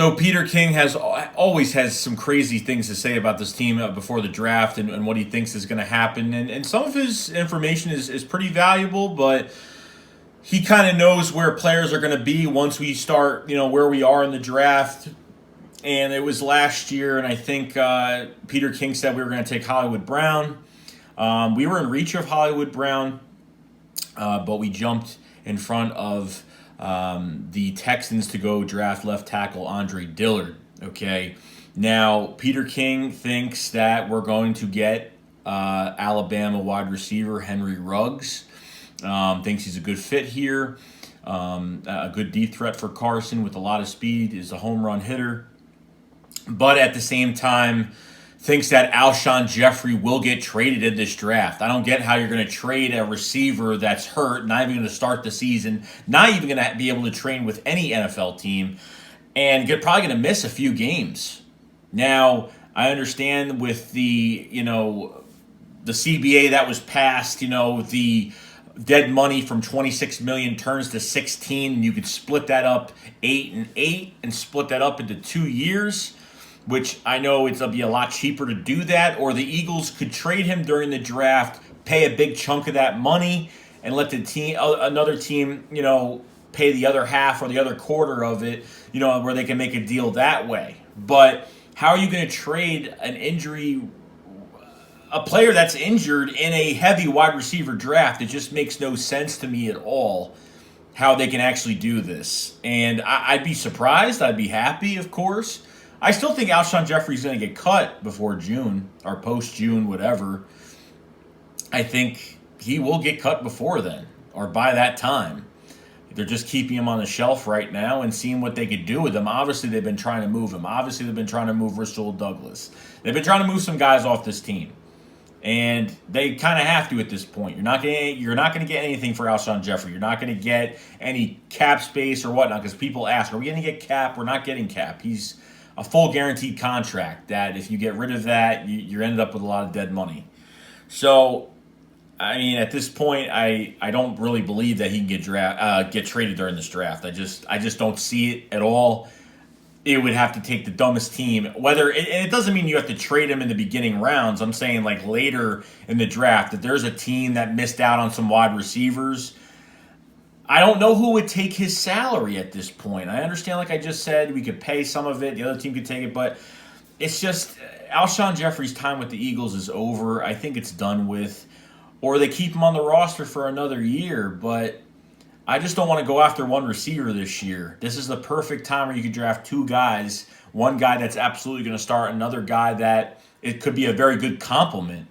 So Peter King has always has some crazy things to say about this team before the draft and what he thinks is going to happen. And some of his information is pretty valuable, but he kind of knows where players are going to be once we start, where we are in the draft. And it was last year, and I think Peter King said we were going to take Hollywood Brown. We were in reach of Hollywood Brown, but we jumped in front of the Texans to go draft left tackle Andre Dillard. Okay, now Peter King thinks that we're going to get Alabama wide receiver Henry Ruggs. Thinks he's a good fit here, a good deep threat for Carson with a lot of speed, is a home run hitter. But at the same time, thinks that Alshon Jeffery will get traded in this draft. I don't get how you're going to trade a receiver that's hurt, not even going to start the season, not even going to be able to train with any NFL team, and probably going to miss a few games. Now, I understand with the CBA that was passed, the dead money from $26 million turns to $16 million. You could split that up 8 and 8 and split that up into 2 years, which I know it'll be a lot cheaper to do that, or the Eagles could trade him during the draft, pay a big chunk of that money, and let another team, pay the other half or the other quarter of it, where they can make a deal that way. But how are you going to trade a player that's injured in a heavy wide receiver draft? It just makes no sense to me at all how they can actually do this. And I'd be surprised. I'd be happy, of course. I still think Alshon Jeffery's going to get cut before June or post-June, whatever. I think he will get cut before then or by that time. They're just keeping him on the shelf right now and seeing what they could do with him. Obviously, they've been trying to move him. Obviously, they've been trying to move Rasul Douglas. They've been trying to move some guys off this team. And they kind of have to at this point. You're not going to get anything for Alshon Jeffery. You're not going to get any cap space or whatnot, because people ask, are we going to get cap? We're not getting cap. He's a full guaranteed contract that if you get rid of that, you're ended up with a lot of dead money. So, I mean, at this point, I don't really believe that he can get traded during this draft. I just don't see it at all. It would have to take the dumbest team. And it doesn't mean you have to trade him in the beginning rounds. I'm saying like later in the draft, that there's a team that missed out on some wide receivers. I don't know who would take his salary at this point. I understand, like I just said, we could pay some of it. The other team could take it, but it's just Alshon Jeffery's time with the Eagles is over. I think it's done with. Or they keep him on the roster for another year, but I just don't want to go after one receiver this year. This is the perfect time where you could draft two guys, one guy that's absolutely going to start, another guy that it could be a very good complement.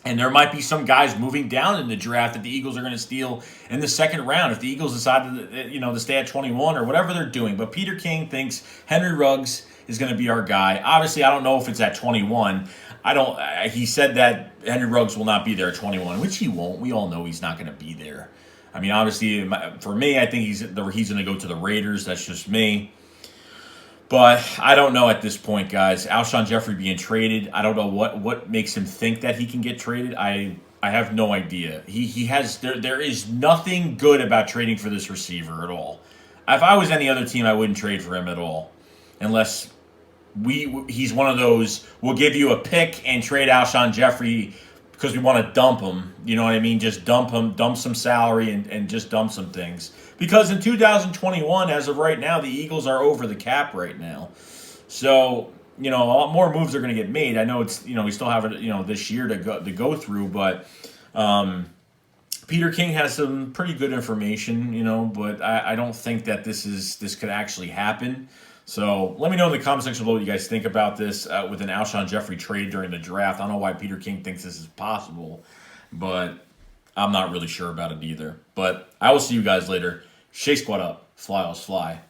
And there might be some guys moving down in the draft that the Eagles are going to steal in the second round if the Eagles decide to stay at 21 or whatever they're doing. But Peter King thinks Henry Ruggs is going to be our guy. Obviously, I don't know if it's at 21. He said that Henry Ruggs will not be there at 21, which he won't. We all know he's not going to be there. I mean, obviously, for me, I think he's going to go to the Raiders. That's just me. But I don't know at this point, guys. Alshon Jeffery being traded, I don't know what makes him think that he can get traded. I have no idea. There is nothing good about trading for this receiver at all. If I was any other team, I wouldn't trade for him at all, unless he's one of those, we'll give you a pick and trade Alshon Jeffery because we want to dump him. You know what I mean? Just dump him, dump some salary, and just dump some things. Because in 2021, as of right now, the Eagles are over the cap right now. So, a lot more moves are going to get made. I know it's, we still have it, this year to go through, but Peter King has some pretty good information, but I don't think that this could actually happen. So let me know in the comment section below what you guys think about this with an Alshon Jeffery trade during the draft. I don't know why Peter King thinks this is possible, but I'm not really sure about it either. But I will see you guys later. Shake squad up. Fly, Owls, fly.